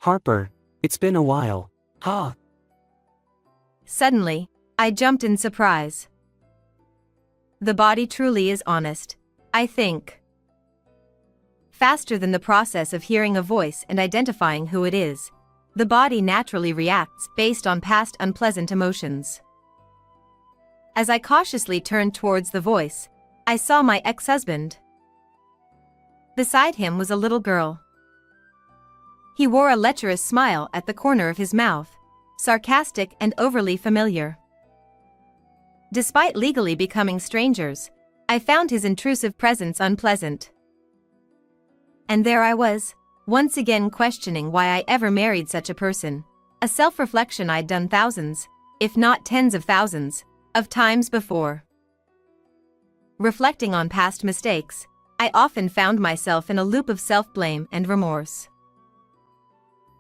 Harper, it's been a while. Ha! Suddenly, I jumped in surprise. The body truly is honest, I think. Faster than the process of hearing a voice and identifying who it is, the body naturally reacts based on past unpleasant emotions. As I cautiously turned towards the voice, I saw my ex-husband. Beside him was a little girl. He wore a lecherous smile at the corner of his mouth, sarcastic and overly familiar. Despite legally becoming strangers, I found his intrusive presence unpleasant. And there I was, once again questioning why I ever married such a person, a self-reflection I'd done thousands, if not tens of thousands, of times before. Reflecting on past mistakes, I often found myself in a loop of self-blame and remorse.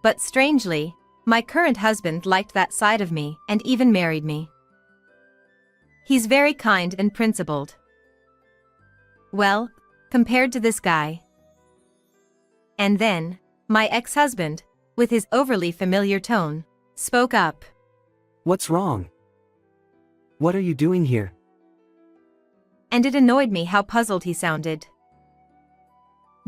But strangely, my current husband liked that side of me and even married me. He's very kind and principled. Well, compared to this guy. And then, my ex-husband, with his overly familiar tone, spoke up. What's wrong? What are you doing here? And it annoyed me how puzzled he sounded.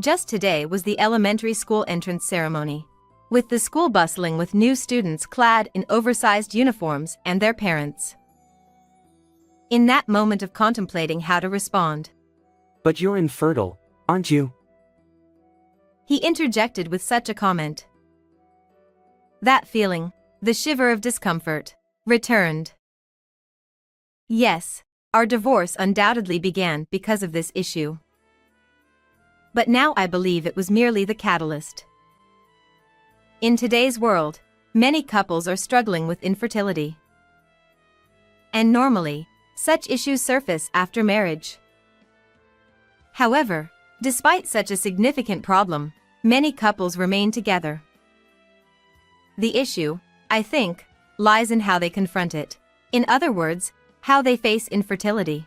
Just today was the elementary school entrance ceremony, with the school bustling with new students clad in oversized uniforms and their parents. In that moment of contemplating how to respond. But you're infertile, aren't you? He interjected with such a comment. That feeling, the shiver of discomfort, returned. Yes, our divorce undoubtedly began because of this issue. But now I believe it was merely the catalyst. In today's world, many couples are struggling with infertility. And normally, such issues surface after marriage. However, despite such a significant problem, many couples remain together. The issue, I think, lies in how they confront it. In other words, how they face infertility.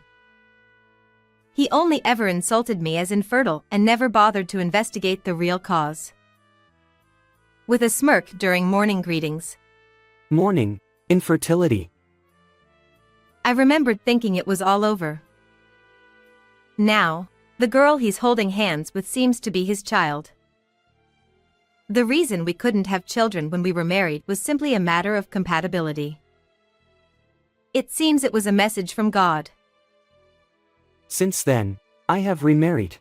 He only ever insulted me as infertile and never bothered to investigate the real cause. With a smirk during morning greetings. Morning, infertility. I remembered thinking it was all over. Now, the girl he's holding hands with seems to be his child. The reason we couldn't have children when we were married was simply a matter of compatibility. It seems it was a message from God. Since then, I have remarried.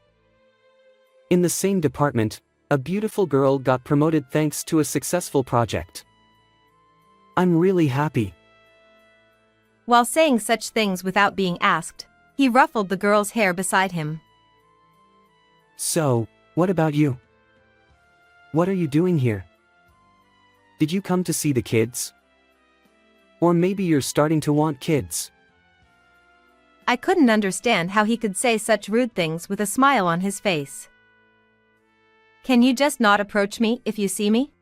In the same department, a beautiful girl got promoted thanks to a successful project. I'm really happy. While saying such things without being asked, he ruffled the girl's hair beside him. So, what about you? What are you doing here? Did you come to see the kids? Or maybe you're starting to want kids. I couldn't understand how he could say such rude things with a smile on his face. Can you just not approach me if you see me?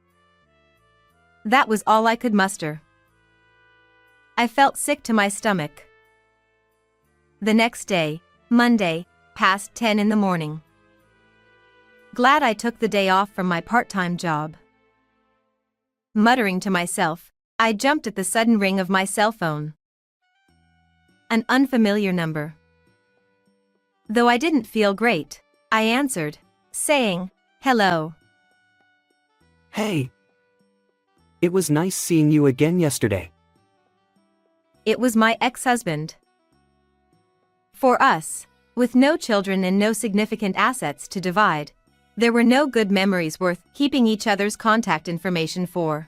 That was all I could muster. I felt sick to my stomach. The next day, Monday, past 10 in the morning. Glad I took the day off from my part-time job. Muttering to myself, I jumped at the sudden ring of my cell phone. An unfamiliar number. Though I didn't feel great, I answered, saying, "Hello." Hey. It was nice seeing you again yesterday. It was my ex-husband. For us, with no children and no significant assets to divide, there were no good memories worth keeping each other's contact information for.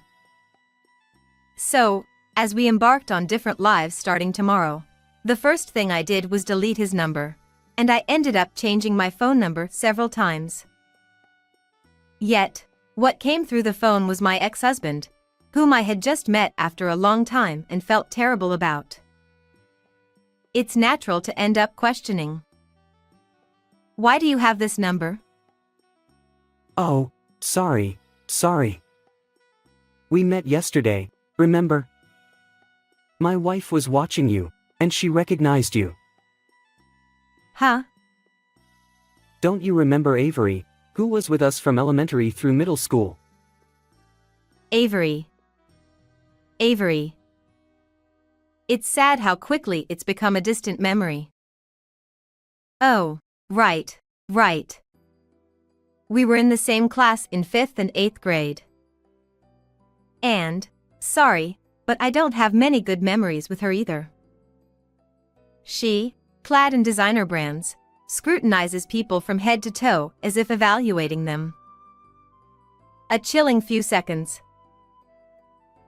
So, as we embarked on different lives starting tomorrow, the first thing I did was delete his number, and I ended up changing my phone number several times. Yet, what came through the phone was my ex-husband, whom I had just met after a long time and felt terrible about. It's natural to end up questioning. Why do you have this number? Oh, sorry. We met yesterday, remember? My wife was watching you, and she recognized you. Huh? Don't you remember Avery, who was with us from elementary through middle school? Avery. Avery. It's sad how quickly it's become a distant memory. Oh, right, right. We were in the same class in 5th and 8th grade. And, sorry, but I don't have many good memories with her either. She, clad in designer brands, scrutinizes people from head to toe as if evaluating them. A chilling few seconds.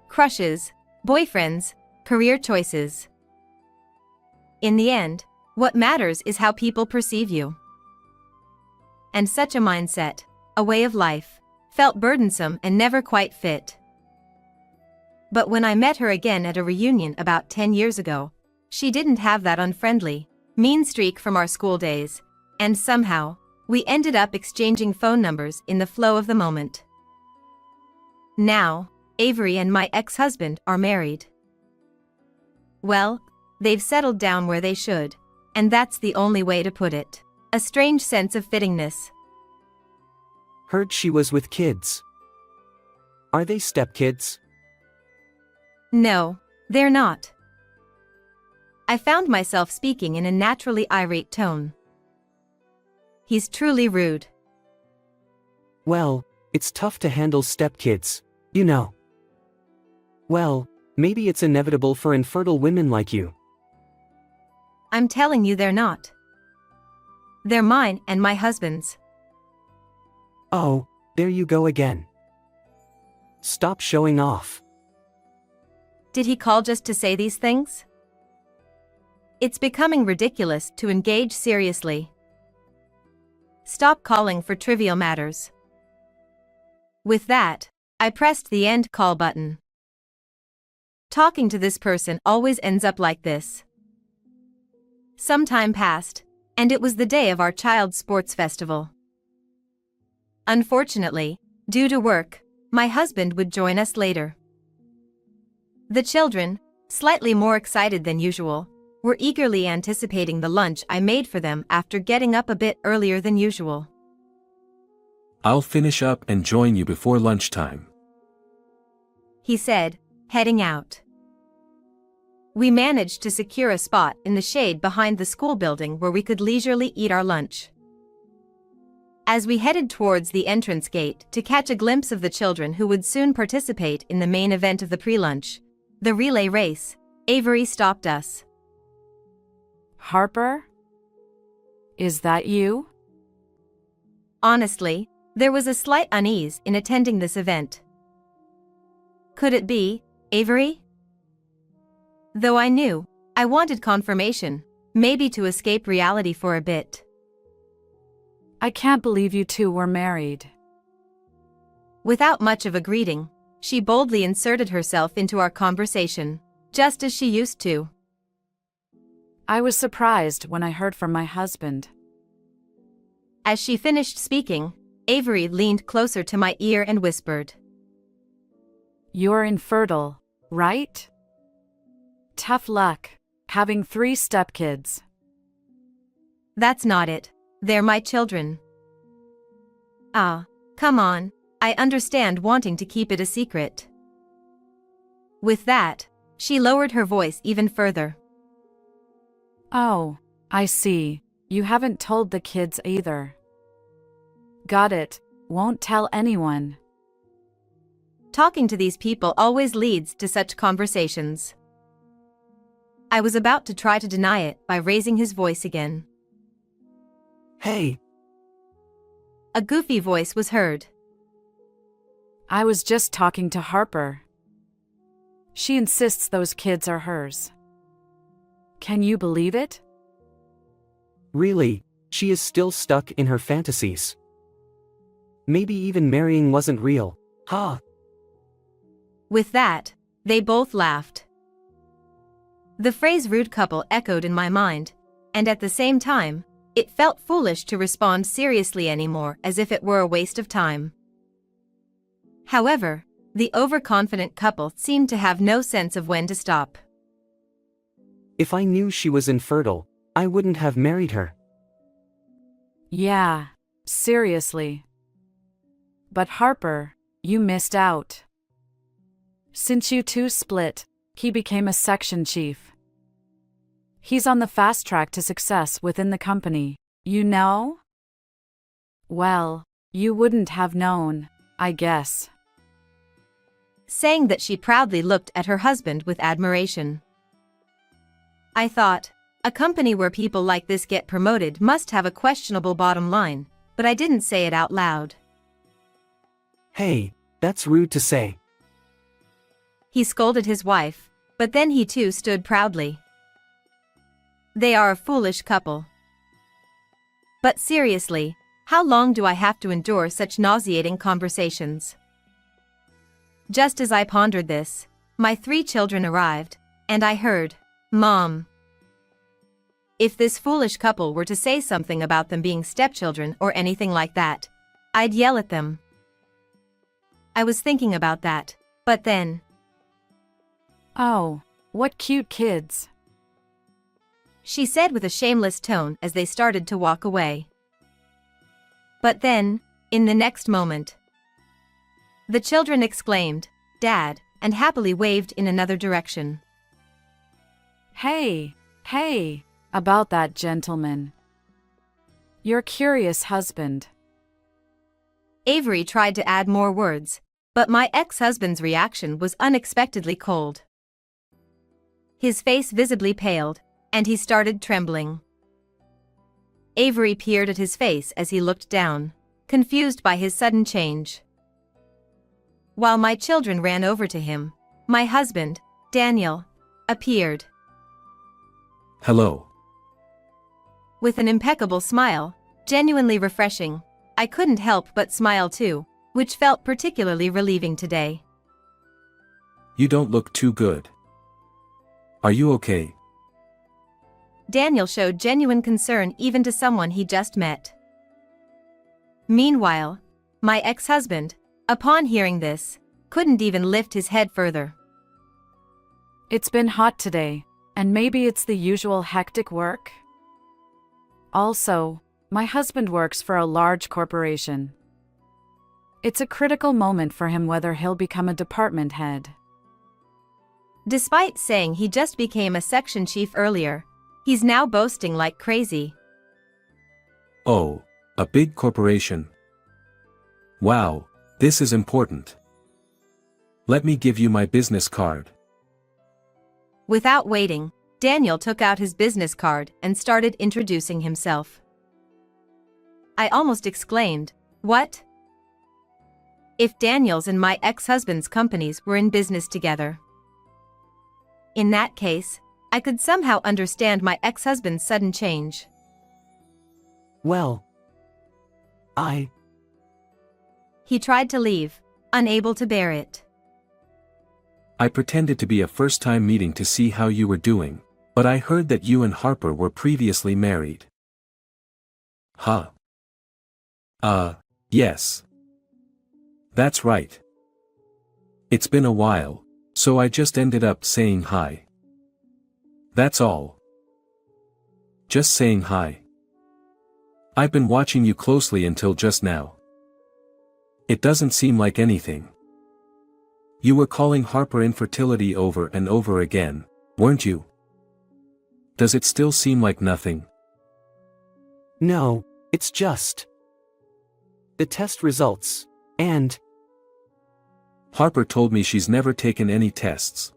Crushes, boyfriends, career choices. In the end, what matters is how people perceive you. And such a mindset, a way of life, felt burdensome and never quite fit. But when I met her again at a reunion about 10 years ago, she didn't have that unfriendly, mean streak from our school days, and somehow, we ended up exchanging phone numbers in the flow of the moment. Now, Avery and my ex-husband are married. Well, they've settled down where they should, and that's the only way to put it. A strange sense of fittingness. Heard she was with kids. Are they stepkids? No, they're not. I found myself speaking in a naturally irate tone. He's truly rude. Well, it's tough to handle stepkids, you know. Well, maybe it's inevitable for infertile women like you. I'm telling you they're not. They're mine and my husband's. Oh, there you go again. Stop showing off. Did he call just to say these things? It's becoming ridiculous to engage seriously. Stop calling for trivial matters. With that, I pressed the end call button. Talking to this person always ends up like this. Some time passed, and it was the day of our child's sports festival. Unfortunately, due to work, my husband would join us later. The children, slightly more excited than usual, were eagerly anticipating the lunch I made for them after getting up a bit earlier than usual. I'll finish up and join you before lunchtime, he said, heading out. We managed to secure a spot in the shade behind the school building where we could leisurely eat our lunch. As we headed towards the entrance gate to catch a glimpse of the children who would soon participate in the main event of the pre-lunch, the relay race, Avery stopped us. Harper? Is that you? Honestly, there was a slight unease in attending this event. Could it be Avery? Though I knew, I wanted confirmation, maybe to escape reality for a bit. I can't believe you two were married. Without much of a greeting, she boldly inserted herself into our conversation, just as she used to. I was surprised when I heard from my husband. As she finished speaking, Avery leaned closer to my ear and whispered, You're infertile, right? Tough luck, having 3 stepkids. That's not it. They're my children. Ah, come on, I understand wanting to keep it a secret. With that, she lowered her voice even further. Oh, I see. You haven't told the kids either. Got it. Won't tell anyone. Talking to these people always leads to such conversations. I was about to try to deny it by raising his voice again. Hey, A goofy voice was heard. I was just talking to Harper. She insists those kids are hers. Can you believe it? really, she is still stuck in her fantasies. Maybe even marrying wasn't real, huh? With that, they both laughed. The phrase rude couple echoed in my mind, and at the same time, it felt foolish to respond seriously anymore, as if it were a waste of time. However, the overconfident couple seemed to have no sense of when to stop. If I knew she was infertile, I wouldn't have married her. Yeah, seriously. But Harper, you missed out. Since you two split, he became a section chief. He's on the fast track to success within the company, you know? Well, you wouldn't have known, I guess. Saying that, she proudly looked at her husband with admiration. I thought, a company where people like this get promoted must have a questionable bottom line, but I didn't say it out loud. Hey, that's rude to say. He scolded his wife, but then he too stood proudly. They are a foolish couple. But seriously, how long do I have to endure such nauseating conversations? Just as I pondered this, my 3 children arrived, and I heard, "Mom." If this foolish couple were to say something about them being stepchildren or anything like that, I'd yell at them. I was thinking about that, but then, Oh, what cute kids. she said with a shameless tone as they started to walk away. But then, in the next moment, the children exclaimed, "Dad," and happily waved in another direction. Hey, about that gentleman. Your curious husband. Avery tried to add more words, but my ex-husband's reaction was unexpectedly cold. His face visibly paled, and he started trembling. Avery peered at his face as he looked down, confused by his sudden change. While my children ran over to him, my husband, Daniel, appeared. Hello. With an impeccable smile, genuinely refreshing, I couldn't help but smile too, which felt particularly relieving today. You don't look too good. Are you okay? Daniel showed genuine concern even to someone he just met. Meanwhile, my ex-husband, upon hearing this, couldn't even lift his head further. It's been hot today, and maybe it's the usual hectic work? Also, my husband works for a large corporation. It's a critical moment for him whether he'll become a department head. Despite saying he just became a section chief earlier, he's now boasting like crazy. Oh, a big corporation. Wow, this is important. Let me give you my business card. Without waiting, Daniel took out his business card and started introducing himself. I almost exclaimed, "What?" If Daniel's and my ex-husband's companies were in business together. In that case, I could somehow understand my ex-husband's sudden change. Well, He tried to leave, unable to bear it. I pretended to be a first-time meeting to see how you were doing, but I heard that you and Harper were previously married. Huh. Yes. That's right. It's been a while, so I just ended up saying hi. That's all. Just saying hi. I've been watching you closely until just now. It doesn't seem like anything. You were calling Harper infertility over and over again, weren't you? Does it still seem like nothing? no, it's just the test results, and Harper told me she's never taken any tests.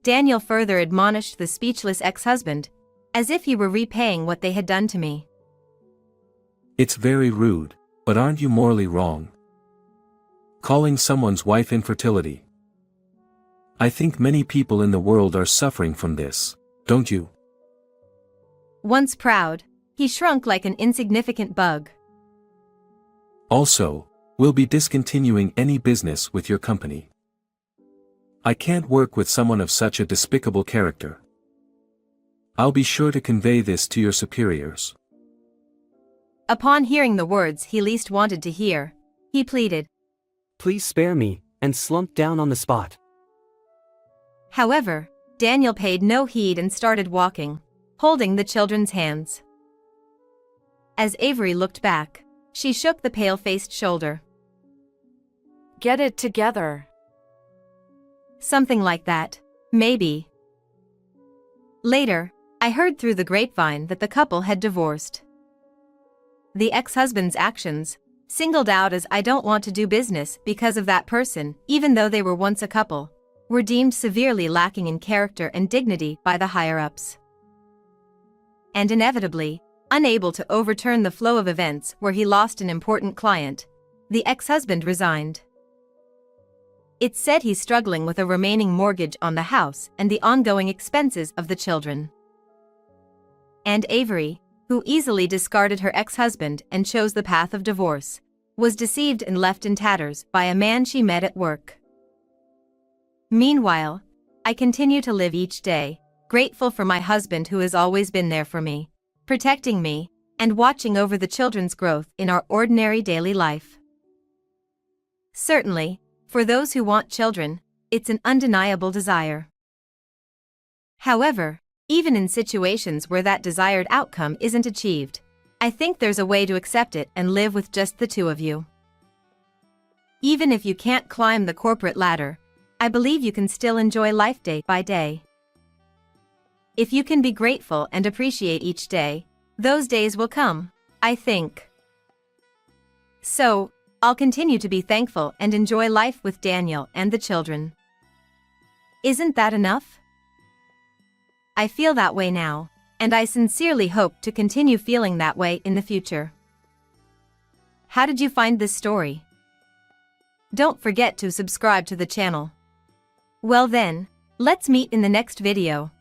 Daniel further admonished the speechless ex-husband, as if he were repaying what they had done to me. It's very rude, but aren't you morally wrong? Calling someone's wife infertility. I think many people in the world are suffering from this, don't you? Once proud, he shrunk like an insignificant bug. Also, we'll be discontinuing any business with your company. I can't work with someone of such a despicable character. I'll be sure to convey this to your superiors. Upon hearing the words he least wanted to hear, he pleaded. please spare me, and slumped down on the spot. However, Daniel paid no heed and started walking, holding the children's hands. As Avery looked back, she shook the pale-faced shoulder. Get it together. Something like that, maybe. Later, I heard through the grapevine that the couple had divorced. The ex-husband's actions, singled out as "I don't want to do business because of that person, even though they were once a couple," were deemed severely lacking in character and dignity by the higher-ups. And inevitably, unable to overturn the flow of events where he lost an important client, the ex-husband resigned. It's said he's struggling with a remaining mortgage on the house and the ongoing expenses of the children. And Avery, who easily discarded her ex-husband and chose the path of divorce, was deceived and left in tatters by a man she met at work. Meanwhile, I continue to live each day, grateful for my husband who has always been there for me, protecting me, and watching over the children's growth in our ordinary daily life. Certainly, for those who want children, it's an undeniable desire. However, even in situations where that desired outcome isn't achieved, I think there's a way to accept it and live with just the two of you. Even if you can't climb the corporate ladder, I believe you can still enjoy life day by day. If you can be grateful and appreciate each day, those days will come, I think. So, I'll continue to be thankful and enjoy life with Daniel and the children. Isn't that enough? I feel that way now, and I sincerely hope to continue feeling that way in the future. How did you find this story? Don't forget to subscribe to the channel. Well then, let's meet in the next video.